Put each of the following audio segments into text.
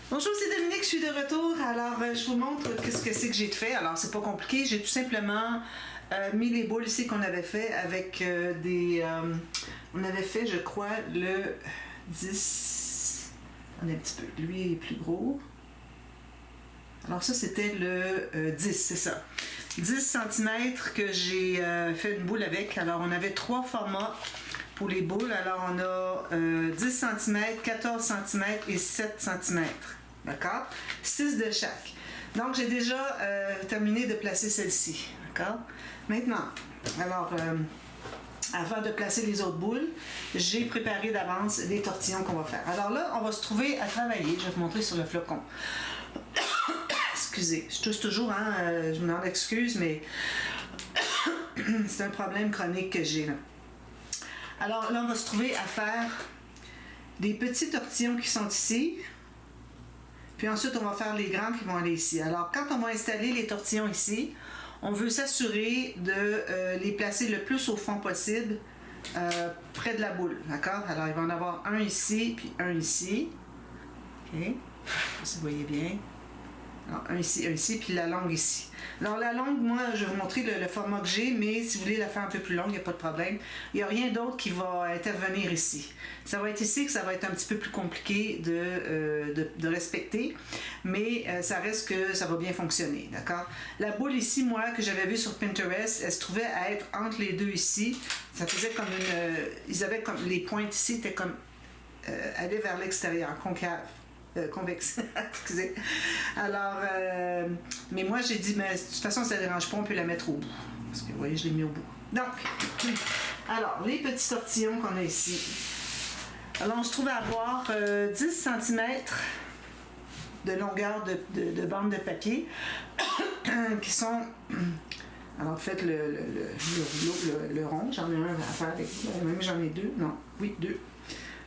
Bonjour, c'est Dominique, je suis de retour. Alors, je vous montre qu'est-ce que c'est que j'ai fait. Alors, c'est pas compliqué. J'ai tout simplement mis les boules ici qu'on avait fait avec on avait fait, je crois, le 10. On est un petit peu. Lui est plus gros. Alors, ça, c'était le 10, c'est ça. 10 cm que j'ai fait une boule avec. Alors, on avait 3 formats pour les boules. Alors, on a 10 cm, 14 cm et 7 cm. D'accord? 6 de chaque. Donc, j'ai déjà terminé de placer celle-ci. D'accord? Maintenant, alors, avant de placer les autres boules, j'ai préparé d'avance les tortillons qu'on va faire. Alors là, on va se trouver à travailler. Je vais vous montrer sur le flocon. Excusez, je tousse toujours, hein? Je me demande excuse, mais c'est un problème chronique que j'ai là. Alors là, on va se trouver à faire des petits tortillons qui sont ici. Puis ensuite, on va faire les grands qui vont aller ici. Alors, quand on va installer les tortillons ici, on veut s'assurer de les placer le plus au fond possible, près de la boule. D'accord? Alors, il va en avoir un ici, puis un ici. OK? Si vous voyez bien. Alors, un ici, puis la longue ici. Alors, la longue, moi, je vais vous montrer le format que j'ai, mais si vous voulez la faire un peu plus longue, il n'y a pas de problème. Il n'y a rien d'autre qui va intervenir ici. Ça va être ici que ça va être un petit peu plus compliqué de respecter, mais ça reste que ça va bien fonctionner, d'accord? La boule ici, moi, que j'avais vue sur Pinterest, elle se trouvait à être entre les deux ici. Ça faisait comme une... ils avaient comme... Les pointes ici étaient comme... allaient vers l'extérieur, concave. Convexe, excusez. Alors, mais moi j'ai dit, mais de toute façon ça ne dérange pas, on peut la mettre au bout. Parce que vous voyez, je l'ai mis au bout. Donc, alors, les petits tortillons qu'on a ici. Alors, on se trouve à avoir 10 cm de longueur de bande de papier qui sont. Alors, faites le rond. J'en ai un à faire avec vous. Même j'en ai deux. Non, oui, deux.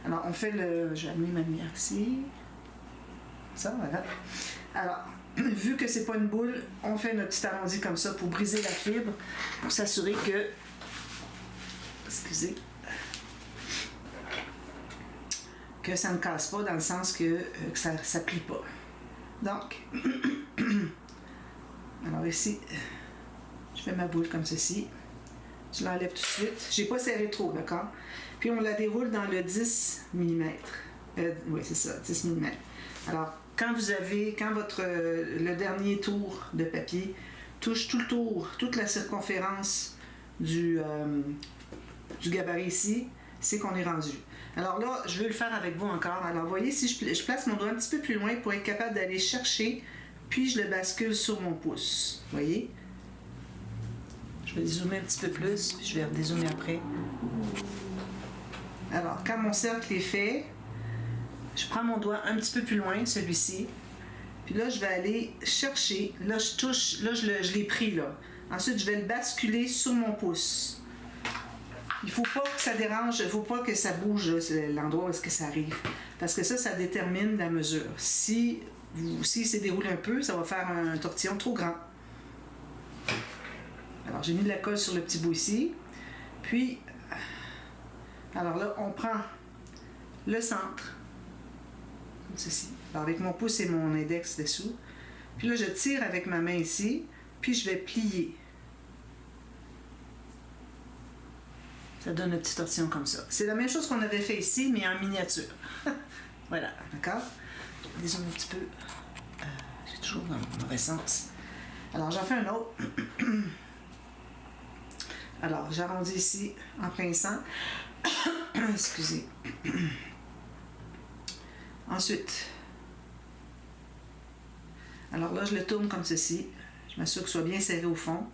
Alors, on fait le. Je vais amener ma lumière ici. Ça, voilà. Alors, vu que c'est pas une boule, on fait notre petit arrondi comme ça pour briser la fibre, pour s'assurer que... Excusez. Que ça ne casse pas, dans le sens que ça ne plie pas. Donc, alors ici, je fais ma boule comme ceci. Je l'enlève tout de suite. J'ai pas serré trop, d'accord? Puis on la déroule dans le 10 mm. Oui, c'est ça, 10 mm. Alors, quand le dernier tour de papier touche tout le tour, toute la circonférence du gabarit ici, c'est qu'on est rendu. Alors là, je vais le faire avec vous encore. Alors, vous voyez, si je place mon doigt un petit peu plus loin pour être capable d'aller chercher, puis je le bascule sur mon pouce. Vous voyez? Je vais zoomer un petit peu plus, puis je vais redézoomer après. Alors, quand mon cercle est fait, je prends mon doigt un petit peu plus loin, celui-ci. Puis là, je vais aller chercher. Là, je touche. Là, je l'ai pris, là. Ensuite, je vais le basculer sur mon pouce. Il ne faut pas que ça dérange. Il ne faut pas que ça bouge, là, c'est l'endroit où est-ce que ça arrive. Parce que ça détermine la mesure. Si c'est déroulé un peu, ça va faire un tortillon trop grand. Alors, j'ai mis de la colle sur le petit bout ici. Puis, alors là, on prend le centre. Comme ceci. Alors, avec mon pouce et mon index dessous. Puis là, je tire avec ma main ici. Puis, je vais plier. Ça donne un petit tortillon comme ça. C'est la même chose qu'on avait fait ici, mais en miniature. Voilà, d'accord? Désolé un petit peu. J'ai toujours dans le mauvais sens. Alors, j'en fais un autre. Alors, j'arrondis ici en pinçant. Excusez. Ensuite, alors là, je le tourne comme ceci. Je m'assure que ce soit bien serré au fond.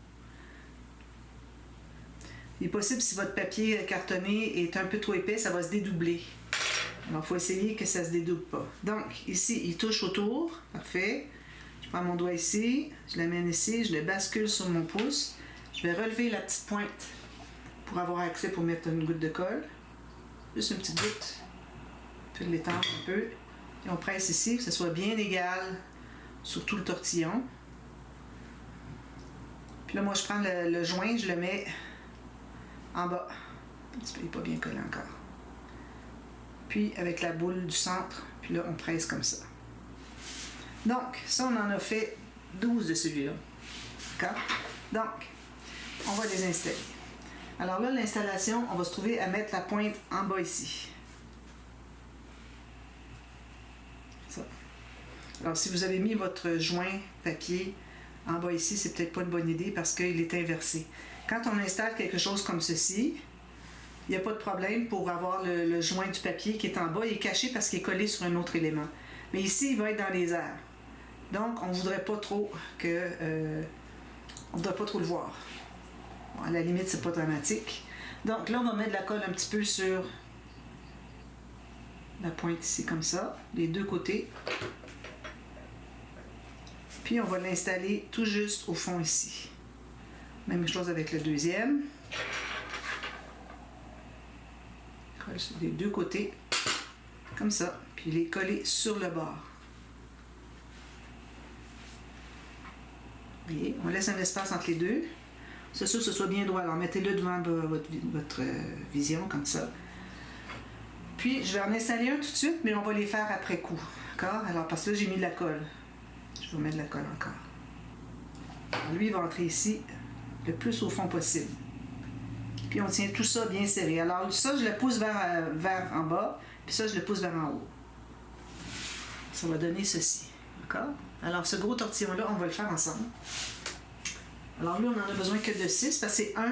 Il est possible, si votre papier cartonné est un peu trop épais, ça va se dédoubler. Alors, il faut essayer que ça ne se dédouble pas. Donc, ici, il touche autour. Parfait. Je prends mon doigt ici, je l'amène ici, je le bascule sur mon pouce. Je vais relever la petite pointe pour avoir accès pour mettre une goutte de colle. Juste une petite goutte. On peut l'étendre un peu. Et on presse ici, que ce soit bien égal sur tout le tortillon. Puis là, moi, je prends le joint, je le mets en bas. Un petit peu, il n'est pas bien collé encore. Puis, avec la boule du centre, puis là, on presse comme ça. Donc, ça, on en a fait 12 de celui-là. D'accord? Donc, on va les installer. Alors là, l'installation, on va se trouver à mettre la pointe en bas ici. Ça. Alors, si vous avez mis votre joint papier en bas ici, c'est peut-être pas une bonne idée parce qu'il est inversé. Quand on installe quelque chose comme ceci, il n'y a pas de problème pour avoir le joint du papier qui est en bas. Il est caché parce qu'il est collé sur un autre élément. Mais ici, il va être dans les airs. Donc, on ne voudrait pas trop on ne voudrait pas trop le voir. Bon, à la limite, c'est pas dramatique. Donc là, on va mettre de la colle un petit peu sur la pointe ici, comme ça, les deux côtés. Puis, on va l'installer tout juste au fond ici. Même chose avec le deuxième. Colle sur les deux côtés, comme ça. Puis, les coller sur le bord. Vous voyez, on laisse un espace entre les deux. C'est sûr que ce soit bien droit. Alors, mettez-le devant votre vision, comme ça. Puis, je vais en installer un tout de suite, mais on va les faire après coup. D'accord? Alors, parce que là, j'ai mis de la colle. Je vais mettre de la colle encore. Alors, lui, il va entrer ici le plus au fond possible. Puis, on tient tout ça bien serré. Alors, ça, je le pousse vers en bas, puis ça, je le pousse vers en haut. Ça va donner ceci. D'accord? Alors, ce gros tortillon-là, on va le faire ensemble. Alors, lui, on n'en a besoin que de 6, parce que c'est un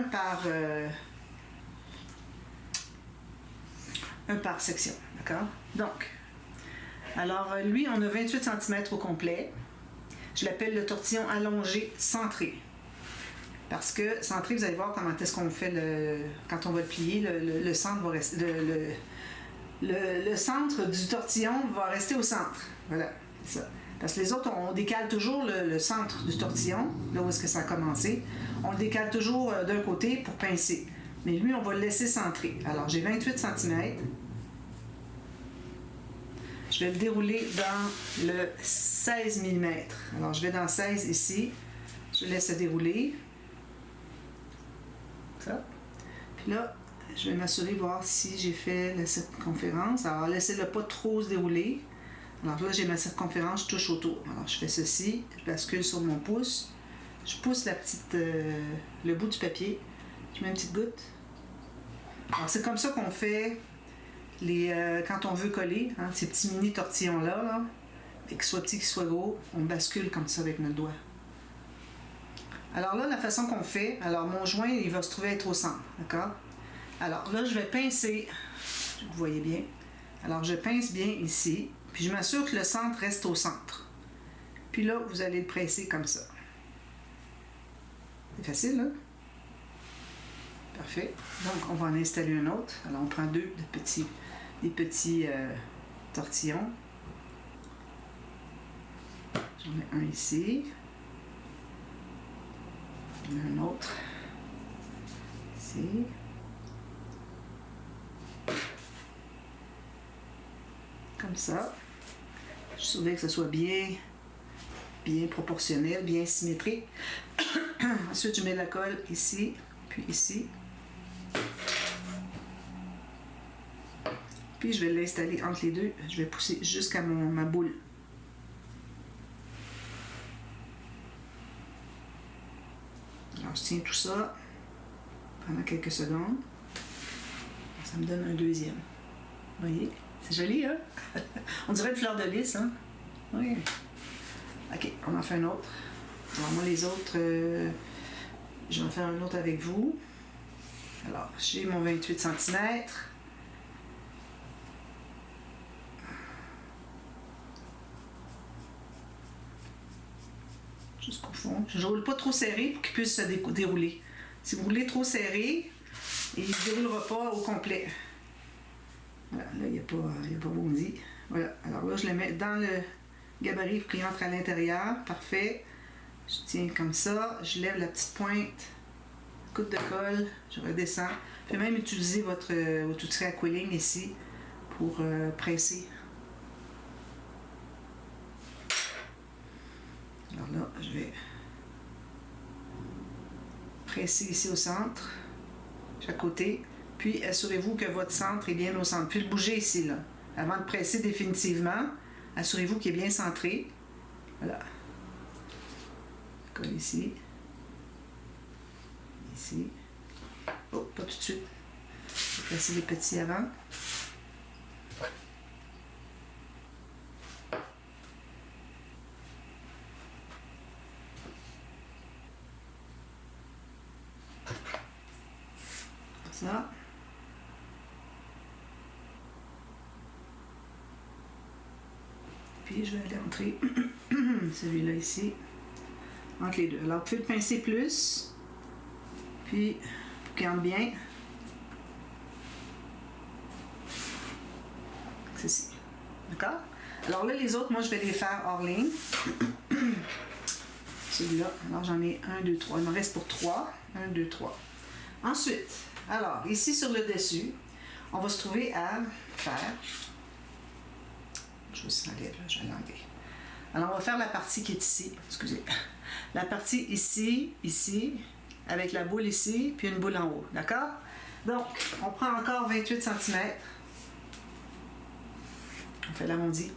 par section. D'accord? Donc, alors, lui, on a 28 cm au complet. Je l'appelle le tortillon allongé centré. Parce que centré, vous allez voir comment est-ce qu'on fait quand on va le plier, le centre va rester. Le centre du tortillon va rester au centre. Voilà, c'est ça. Parce que les autres, on décale toujours le centre du tortillon, là où est-ce que ça a commencé. On le décale toujours d'un côté pour pincer. Mais lui, on va le laisser centrer. Alors, j'ai 28 cm. Je vais le dérouler dans le 16 mm. Alors, je vais dans 16 ici. Je laisse se dérouler. Ça. Puis là, je vais m'assurer de voir si j'ai fait la circonférence. Alors, laissez-le pas trop se dérouler. Alors là, j'ai ma circonférence, je touche autour. Alors, je fais ceci, je bascule sur mon pouce. Je pousse le bout du papier. Je mets une petite goutte. Alors, c'est comme ça qu'on fait quand on veut coller, hein, ces petits mini tortillons-là, là, et qu'ils soient petits, qu'ils soient gros, on bascule comme ça avec notre doigt. Alors là, la façon qu'on fait, alors mon joint, il va se trouver être au centre, d'accord? Alors là, je vais pincer, vous voyez bien. Alors, je pince bien ici, puis je m'assure que le centre reste au centre. Puis là, vous allez le presser comme ça. C'est facile, là? Parfait. Donc, on va en installer un autre. Alors, on prend des petits tortillons. J'en mets un ici. J'en mets un autre ici. Comme ça. Je surveille que ce soit bien proportionnel, bien symétrique. Ensuite, je mets la colle ici, puis ici. Puis je vais l'installer entre les deux. Je vais pousser jusqu'à ma boule. Alors, je tiens tout ça pendant quelques secondes. Ça me donne un deuxième. Vous voyez? C'est joli, hein? On dirait une fleur de lys, hein? Oui. OK, on en fait un autre. Alors, moi, les autres, je vais en faire un autre avec vous. Alors, j'ai mon 28 cm. Jusqu'au fond. Je ne roule pas trop serré pour qu'il puisse se dérouler. Si vous roulez trop serré, il ne se déroulera pas au complet. Voilà, là, il n'y a pas bondi. Voilà, alors là, je le mets dans le gabarit pour qu'il entre à l'intérieur. Parfait. Je tiens comme ça. Je lève la petite pointe. Goutte de colle. Je redescends. Vous pouvez même utiliser votre outil à quilling ici pour presser. Alors là, je vais presser ici au centre, chaque côté. Puis, assurez-vous que votre centre est bien au centre. Puis, le bouger ici, là. Avant de presser définitivement, assurez-vous qu'il est bien centré. Voilà. Colle ici. Ici. Oh, pas tout de suite. Je vais placer les petits avant. Ça. Puis je vais aller entrer celui-là ici, entre les deux. Alors vous pouvez le pincer plus, puis qu'il rentre bien. C'est ici. D'accord? Alors là, les autres, moi je vais les faire hors ligne. Celui-là, alors j'en ai 1, 2, 3. Il me reste pour 3. 1, 2, 3. Ensuite, alors ici sur le dessus, on va se trouver à faire. Je vais s'enlever, là, je vais l'enlever. Alors, on va faire la partie qui est ici. Excusez. La partie ici, ici, avec la boule ici, puis une boule en haut. D'accord? Donc, on prend encore 28 cm. On fait l'arrondi.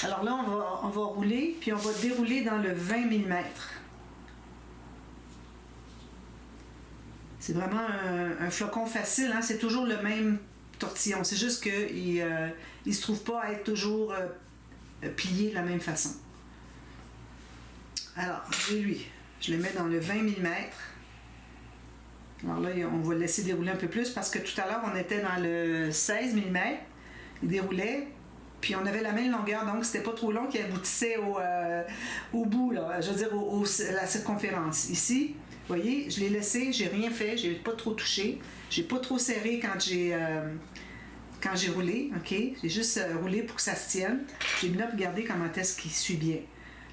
Alors là, on va rouler, puis on va dérouler dans le 20 mm. C'est vraiment un flocon facile, hein? C'est toujours le même tortillon. C'est juste qu'il ne se trouve pas à être toujours plié de la même façon. Alors, j'ai lui. Je le mets dans le 20 mm. Alors là, on va le laisser dérouler un peu plus parce que tout à l'heure, on était dans le 16 mm. Il déroulait. Puis on avait la même longueur, donc c'était pas trop long qui aboutissait au bout, là, je veux dire à la circonférence. Ici, vous voyez, je l'ai laissé, j'ai rien fait, j'ai pas trop touché, j'ai pas trop serré quand j'ai roulé, ok? J'ai juste roulé pour que ça se tienne. J'ai bien regardé comment est-ce qu'il suit bien.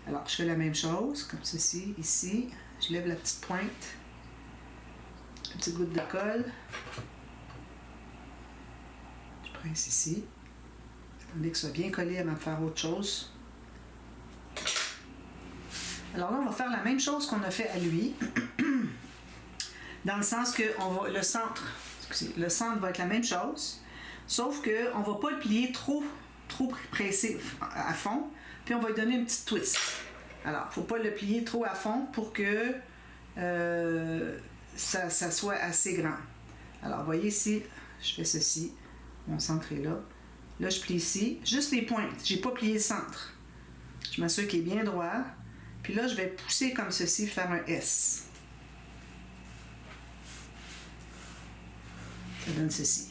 Alors, je fais la même chose, comme ceci, ici. Je lève la petite pointe, une petite goutte de colle. Je presse ici. Attendez que ce soit bien collé avant de faire autre chose. Alors là, on va faire la même chose qu'on a fait à lui. Dans le sens que le centre va être la même chose. Sauf qu'on ne va pas le plier trop pressé à fond. Puis on va lui donner une petite twist. Alors, il ne faut pas le plier trop à fond pour que ça soit assez grand. Alors, vous voyez ici, je fais ceci. Mon centre est là. Là, je plie ici, juste les pointes. Je n'ai pas plié le centre. Je m'assure qu'il est bien droit. Puis là, je vais pousser comme ceci, faire un S. Ça donne ceci.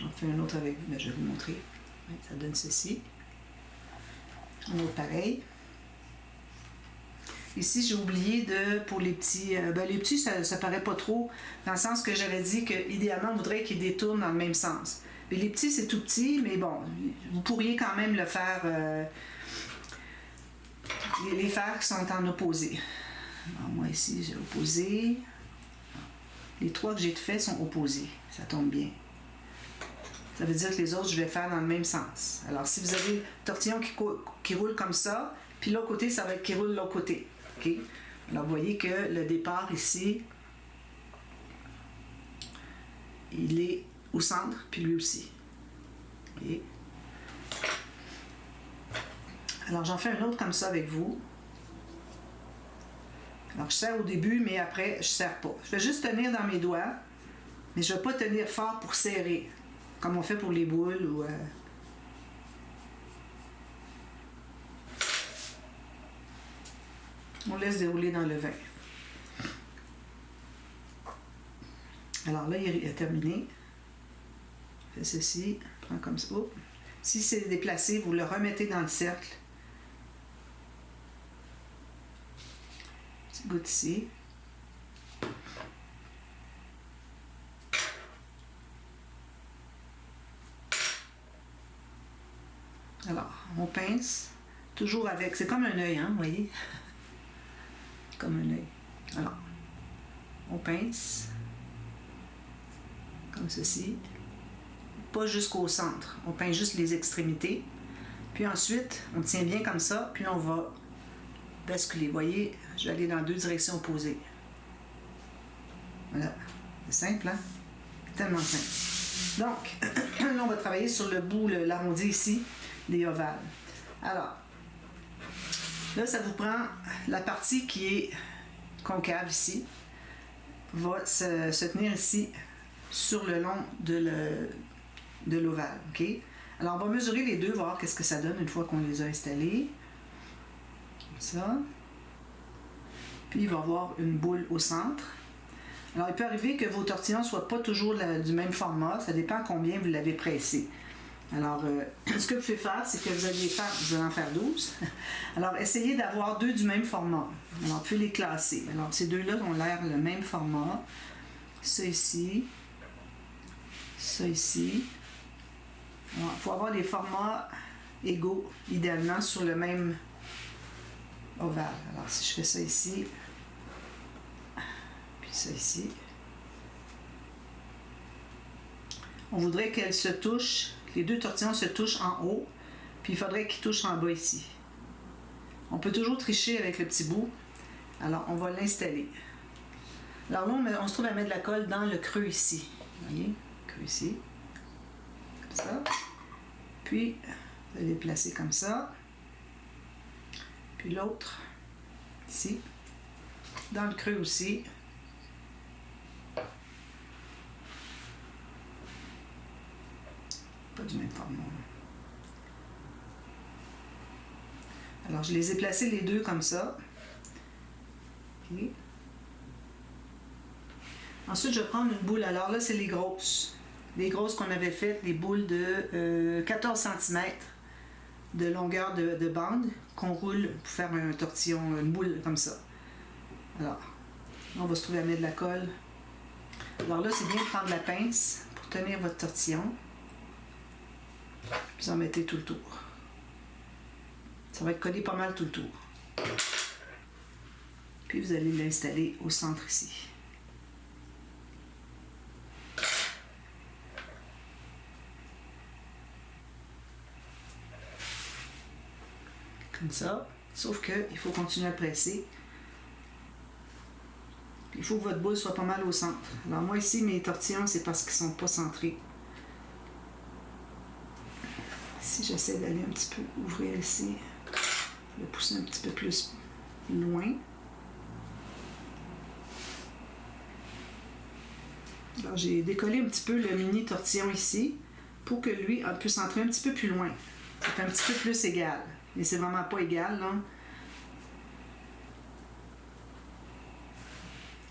J'en fais un autre avec vous, mais je vais vous montrer. Oui, ça donne ceci. Un autre pareil. Ici, j'ai oublié pour les petits... les petits, ça paraît pas trop, dans le sens que j'avais dit qu'idéalement, on voudrait qu'ils détournent dans le même sens. Mais les petits, c'est tout petit, mais bon, vous pourriez quand même le faire, les faire qui sont en opposé. Alors, moi ici, j'ai opposé. Les 3 que j'ai fait sont opposés. Ça tombe bien. Ça veut dire que les autres, je vais faire dans le même sens. Alors, si vous avez le tortillon qui roule comme ça, puis l'autre côté, ça va être qui roule de l'autre côté. Okay? Alors, vous voyez que le départ ici, il est au centre, puis lui aussi. Okay. Alors, j'en fais un autre comme ça avec vous. Alors, je serre au début, mais après, je ne serre pas. Je vais juste tenir dans mes doigts, mais je ne vais pas tenir fort pour serrer, comme on fait pour les boules ou... On laisse dérouler dans le vin. Alors là, il est terminé. Fais ceci, prends comme ça. Oh. Si c'est déplacé, vous le remettez dans le cercle. Petite goutte ici. Alors, on pince, toujours avec, c'est comme un œil, hein, vous voyez? Comme un œil. Alors, on pince, comme ceci. Pas jusqu'au centre, on pince juste les extrémités. Puis ensuite, on tient bien comme ça, puis on va basculer. Vous voyez, je vais aller dans 2 directions opposées. Voilà, c'est simple, hein? Tellement simple. Donc, là, on va travailler sur le bout, l'arrondi ici, des ovales. Alors, Là, ça vous prend la partie qui est concave ici, va se tenir ici sur le long de l'ovale. Okay? Alors, on va mesurer les deux, voir qu'est-ce que ça donne une fois qu'on les a installés. Comme ça. Puis, il va y avoir une boule au centre. Alors, il peut arriver que vos tortillons ne soient pas toujours du même format. Ça dépend combien vous l'avez pressé. Alors, ce que vous pouvez faire, c'est que vous allez en faire 12. Alors, essayez d'avoir deux du même format. Alors, vous pouvez les classer. Alors, ces deux-là ont l'air le même format. Ça ici. Ça ici. Il faut avoir des formats égaux, idéalement, sur le même ovale. Alors, si je fais ça ici, puis ça ici, on voudrait qu'elles se touchent, les deux tortillons se touchent en haut, puis il faudrait qu'ils touchent en bas ici. On peut toujours tricher avec le petit bout. Alors, on va l'installer. Alors là, on se trouve à mettre de la colle dans le creux ici. Vous voyez? Le creux ici. Comme ça. Puis, vous allez le placer comme ça. Puis l'autre, ici. Dans le creux aussi. Pas du même format. Alors, je les ai placés les deux comme ça. Okay. Ensuite, je vais prendre une boule. Alors là, c'est les grosses. Les grosses qu'on avait faites, les boules de 14 cm de longueur de bande qu'on roule pour faire un tortillon, une boule comme ça. Alors, on va se trouver à mettre de la colle. Alors là, c'est bien de prendre la pince pour tenir votre tortillon. Puis vous en mettez tout le tour. Ça va être collé pas mal tout le tour. Puis vous allez l'installer au centre ici. Comme ça. Sauf qu'il faut continuer à presser. Il faut que votre boule soit pas mal au centre. Alors moi ici, mes tortillons, c'est parce qu'ils ne sont pas centrés. Si j'essaie d'aller un petit peu ouvrir ici, le pousser un petit peu plus loin. Alors j'ai décollé un petit peu le mini tortillon ici pour que lui puisse entrer un petit peu plus loin. Ça fait un petit peu plus égal. Mais c'est vraiment pas égal, là.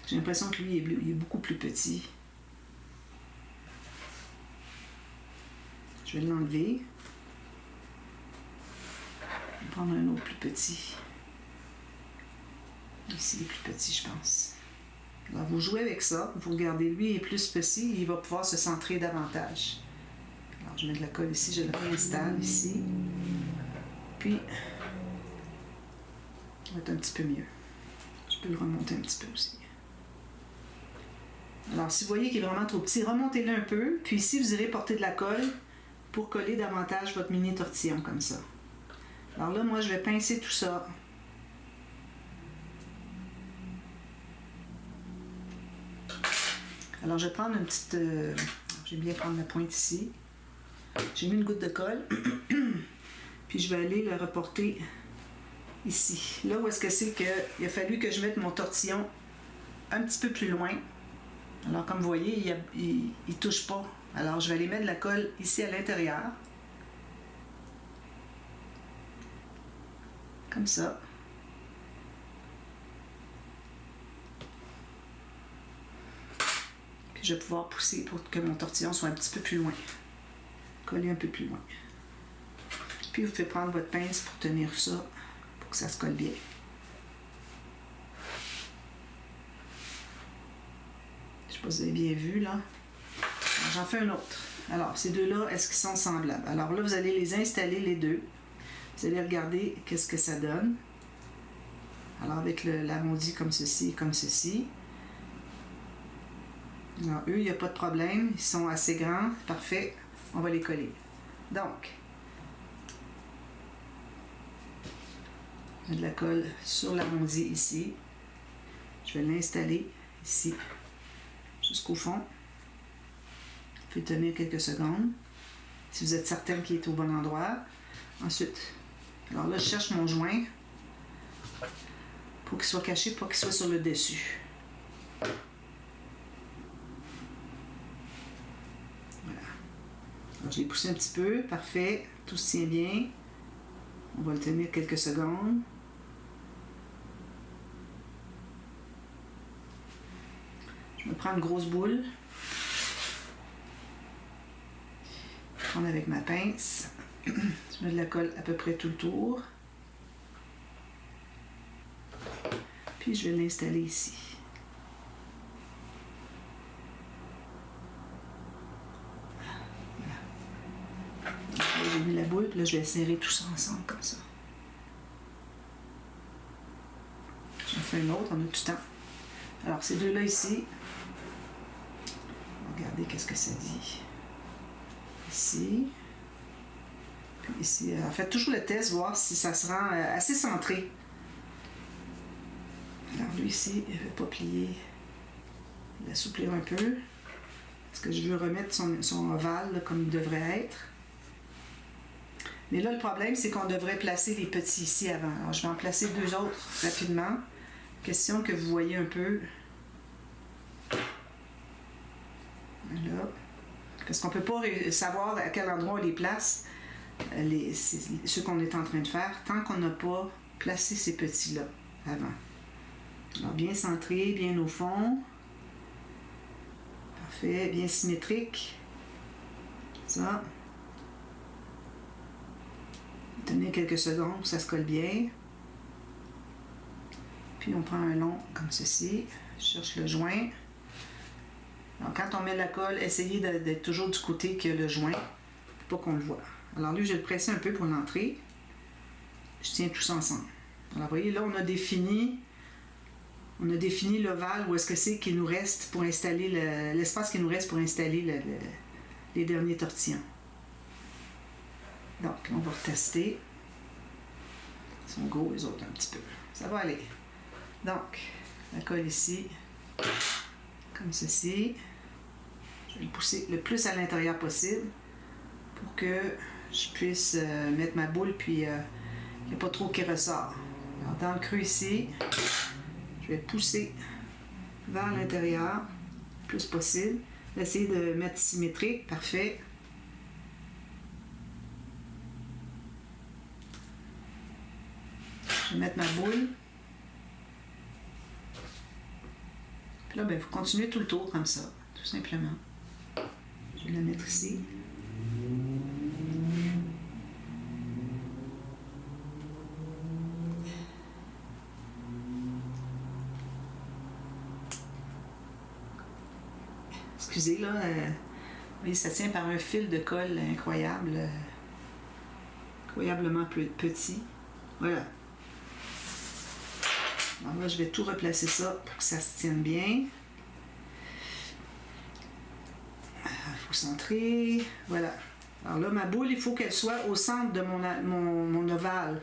J'ai l'impression que lui, il est beaucoup plus petit. Je vais l'enlever. Je vais prendre un autre plus petit. Ici, il est plus petit, je pense. Alors, vous jouez avec ça. Vous regardez, lui, il est plus petit. Il va pouvoir se centrer davantage. Alors, je mets de la colle ici. Je le réinstalle ici. Puis, ça va être un petit peu mieux. Je peux le remonter un petit peu aussi. Alors, si vous voyez qu'il est vraiment trop petit, remontez-le un peu. Puis ici, vous irez porter de la colle pour coller davantage votre mini tortillon comme ça. Alors là, moi, je vais pincer tout ça. Alors, je vais prendre une petite... je vais bien prendre la pointe ici. J'ai mis une goutte de colle. Puis je vais aller le reporter ici. Là où est-ce que c'est qu'il a fallu que je mette mon tortillon un petit peu plus loin. Alors, comme vous voyez, il ne touche pas. Alors, je vais aller mettre de la colle ici à l'intérieur. Comme ça. Puis, je vais pouvoir pousser pour que mon tortillon soit un petit peu plus loin. Coller un peu plus loin. Puis, vous pouvez prendre votre pince pour tenir ça, pour que ça se colle bien. Je ne sais pas si vous avez bien vu, là. J'en fais un autre. Alors, ces deux-là, est-ce qu'ils sont semblables? Alors là, vous allez les installer, les deux. Vous allez regarder qu'est-ce que ça donne. Alors, avec l'arrondi comme ceci et comme ceci. Alors, eux, il n'y a pas de problème. Ils sont assez grands. Parfait. On va les coller. Donc, de la colle sur l'arrondi ici. Je vais l'installer ici, jusqu'au fond. Vous pouvez tenir quelques secondes, si vous êtes certain qu'il est au bon endroit. Ensuite, alors là, je cherche mon joint. pour qu'il soit caché, pas qu'il soit sur le dessus. Voilà. Alors, je l'ai poussé un petit peu, parfait, tout se tient bien. On va le tenir quelques secondes. Je me prends une grosse boule. Je vais prendre avec ma pince. Je mets de la colle à peu près tout le tour. Puis je vais l'installer ici. Voilà. J'ai mis la boule, puis là je vais serrer tout ça ensemble comme ça. J'en fais une autre, on a du temps. Alors ces deux-là ici, regardez qu'est-ce que ça dit. Ici. Puis ici. En fait, toujours le test, voir si ça se rend assez centré. Alors lui ici, il ne veut pas plier. L'assouplir un peu. Parce que je veux remettre son ovale là, comme il devrait être. Mais là, le problème, c'est qu'on devrait placer les petits ici avant. Alors, je vais en placer deux autres rapidement. Question que vous voyez un peu. Là. Parce qu'on ne peut pas savoir à quel endroit on les place, ceux qu'on est en train de faire, tant qu'on n'a pas placé ces petits-là avant. Alors, bien centré, bien au fond. Parfait, bien symétrique. Ça. Tenez quelques secondes, ça se colle bien. Puis on prend un long comme ceci. Je cherche le joint. Alors, quand on met la colle, essayez d'être toujours du côté que le joint, pour pas qu'on le voit. Alors lui, je vais le presser un peu pour l'entrée. Je tiens tout ça ensemble. Alors, vous voyez, là, on a défini l'ovale où est-ce que c'est qu'il nous reste pour installer l'espace qu'il nous reste pour installer les derniers tortillons. Donc, on va retester. Ils sont gros, les autres, un petit peu. Ça va aller. Donc, la colle ici, comme ceci. Je vais le pousser le plus à l'intérieur possible pour que je puisse mettre ma boule puis il n'y a pas trop qui ressort. Alors, dans le creux ici, je vais pousser vers l'intérieur le plus possible. Essayer de mettre symétrique, parfait. Je vais mettre ma boule. Puis là, ben, vous continuez tout le tour comme ça, tout simplement. Je vais la mettre ici. Excusez, là, oui, ça tient par un fil de colle incroyable, incroyablement petit. Voilà. Alors là, je vais tout replacer ça pour que ça se tienne bien. Il faut centrer. Voilà. Alors là, ma boule, il faut qu'elle soit au centre de mon ovale,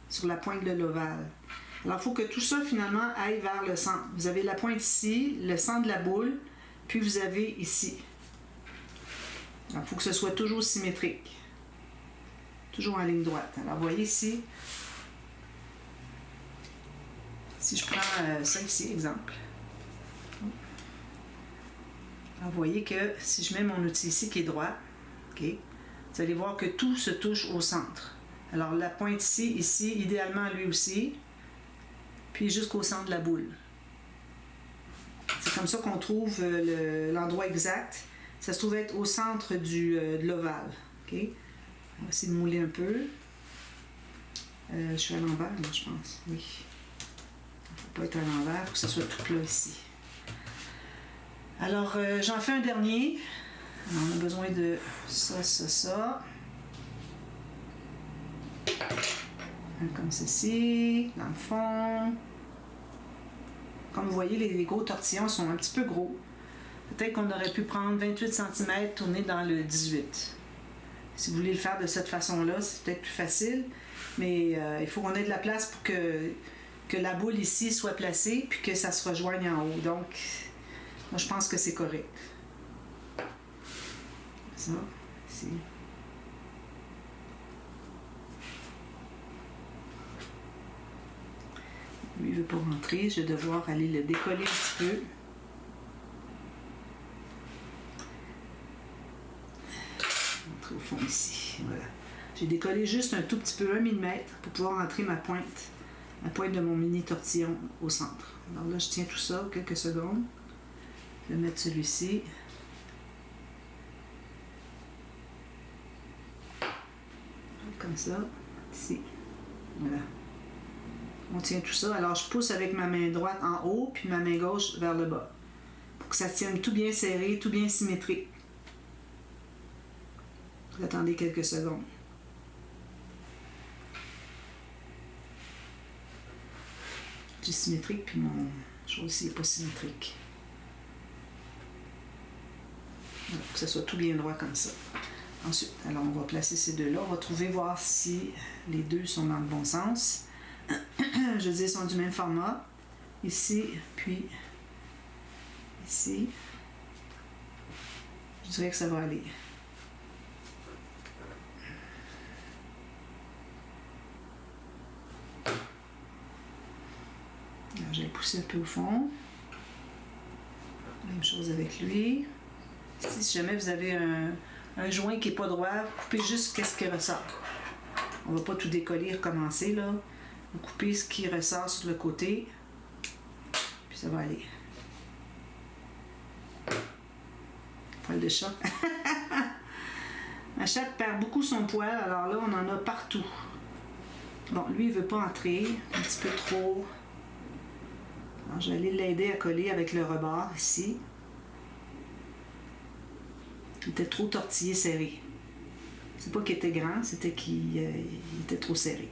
sur la pointe de l'ovale. Alors, il faut que tout ça, finalement, aille vers le centre. Vous avez la pointe ici, le centre de la boule, puis vous avez ici. Alors, il faut que ce soit toujours symétrique. Toujours en ligne droite. Alors, vous voyez ici, si je prends ça ici, exemple. Alors, vous voyez que si je mets mon outil ici qui est droit, okay, vous allez voir que tout se touche au centre. Alors, la pointe ici, idéalement lui aussi, puis jusqu'au centre de la boule. C'est comme ça qu'on trouve l'endroit exact. Ça se trouve être au centre de l'ovale. Okay? On va essayer de mouler un peu. Je suis à l'envers, moi, je pense. Oui. Il ne faut pas être à l'envers, il faut que ce soit tout plat ici. Alors, j'en fais un dernier. Alors, on a besoin de ça. Comme ceci, dans le fond. Comme vous voyez, les gros tortillons sont un petit peu gros. Peut-être qu'on aurait pu prendre 28 cm, tourner dans le 18. Si vous voulez le faire de cette façon-là, c'est peut-être plus facile. Mais il faut qu'on ait de la place pour que la boule ici soit placée, puis que ça se rejoigne en haut. Donc, moi, je pense que c'est correct. Ça, ici. Lui, il ne veut pas rentrer. Je vais devoir aller le décoller un petit peu. Rentrer au fond ici. Voilà. J'ai décollé juste un tout petit peu, 1 mm, pour pouvoir entrer la pointe de mon mini tortillon au centre. Alors là, je tiens tout ça quelques secondes. Je vais mettre celui-ci. Comme ça, ici. Voilà. On tient tout ça. Alors, je pousse avec ma main droite en haut, puis ma main gauche vers le bas. Pour que ça tienne tout bien serré, tout bien symétrique. Vous attendez quelques secondes. J'ai symétrique, puis mon chose ici n'est pas symétrique. Voilà, pour que ça soit tout bien droit comme ça. Ensuite, alors on va placer ces deux-là. On va trouver, voir si les deux sont dans le bon sens. Je veux dire, ils sont du même format. Ici, puis ici. Je dirais que ça va aller. Alors, je vais pousser un peu au fond. Même chose avec lui. Ici, si jamais vous avez un joint qui n'est pas droit, coupez juste ce qui ressort. On ne va pas tout décoller et recommencer là. Vous coupez ce qui ressort sur le côté, puis ça va aller. Poil de chat. Ma chatte perd beaucoup son poil, alors là, on en a partout. Bon, lui, il ne veut pas entrer, un petit peu trop. Alors, je vais aller l'aider à coller avec le rebord ici. Il était trop tortillé, serré. C'est pas qu'il était grand, c'était qu'il était trop serré.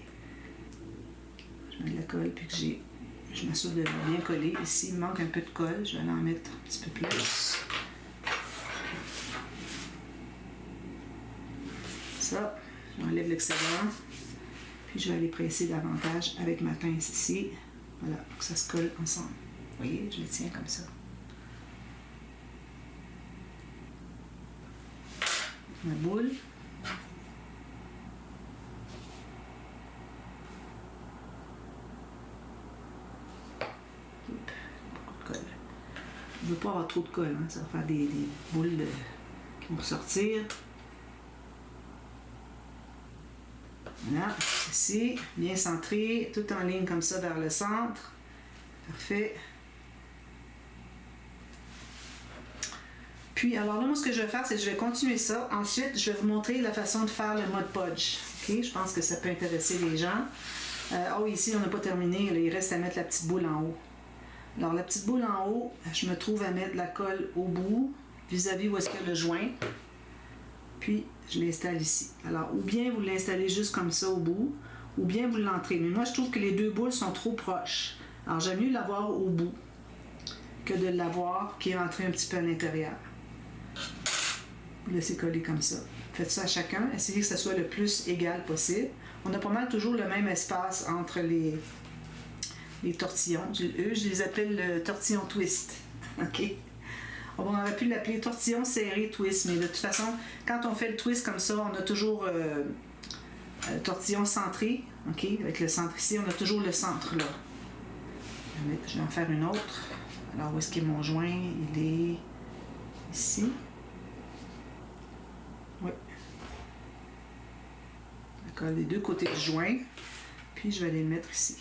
Je mets de la colle, puis que je m'assure de bien coller. Ici, il me manque un peu de colle, je vais aller en mettre un petit peu plus. Ça, j'enlève l'excédent, puis je vais aller presser davantage avec ma pince ici. Voilà, pour que ça se colle ensemble. Vous voyez, je le tiens comme ça. Ma boule. Beaucoup de colle. Je ne veux pas avoir trop de colle, hein. Ça va faire des boules qui vont sortir. Voilà, ici, bien centré, tout en ligne comme ça vers le centre. Parfait. Puis, alors là, moi, ce que je vais faire, c'est que je vais continuer ça. Ensuite, je vais vous montrer la façon de faire le Mod Podge. OK? Je pense que ça peut intéresser les gens. Oh, ici, on n'a pas terminé. Là, il reste à mettre la petite boule en haut. Alors, la petite boule en haut, je me trouve à mettre la colle au bout, vis-à-vis où est-ce qu'il y a le joint. Puis, je l'installe ici. Alors, ou bien vous l'installez juste comme ça au bout, ou bien vous l'entrez. Mais moi, je trouve que les deux boules sont trop proches. Alors, j'aime mieux l'avoir au bout que de l'avoir qui est rentré un petit peu à l'intérieur. Vous laissez coller comme ça. Faites ça à chacun. Essayez que ça soit le plus égal possible. On a pas mal toujours le même espace entre les tortillons. Eux, je les appelle le tortillon twist. OK? On aurait pu l'appeler tortillon serré twist, mais de toute façon, quand on fait le twist comme ça, on a toujours tortillon centré. OK? Avec le centre ici, on a toujours le centre là. Je vais en faire une autre. Alors, où est-ce qu'est mon joint? Il est ici. Oui. D'accord, les deux côtés du joint. Puis, je vais aller le mettre ici.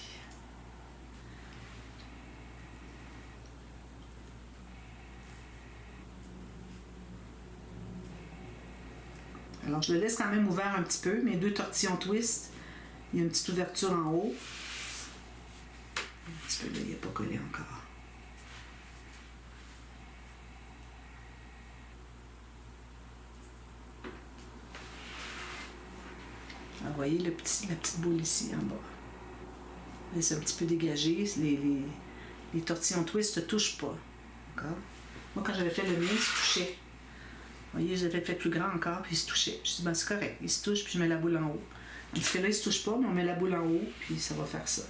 Alors, je le laisse quand même ouvert un petit peu. Mes deux tortillons twist, il y a une petite ouverture en haut. Un petit peu là, il n'est pas collé encore. Alors, vous voyez la petite boule ici en bas. C'est un petit peu dégagé. Les tortillons twist ne se touchent pas. D'accord? Moi, quand j'avais fait le mien, il se touchait. Vous voyez, je l'avais fait plus grand encore, puis il se touchait. Je dis, ben c'est correct, il se touche, puis je mets la boule en haut. Tandis que là, il ne se touche pas, mais on met la boule en haut, puis ça va faire ça.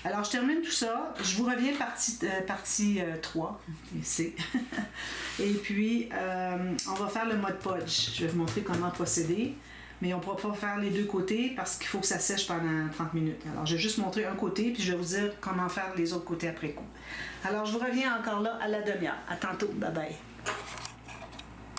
Alors, je termine tout ça. Je vous reviens partie 3, ici. Et puis, on va faire le Mod Podge. Je vais vous montrer comment procéder. mais on ne pourra pas faire les deux côtés parce qu'il faut que ça sèche pendant 30 minutes. Alors, je vais juste montrer un côté, puis je vais vous dire comment faire les autres côtés après coup. Alors, je vous reviens encore là à la demi-heure. À tantôt. Bye bye.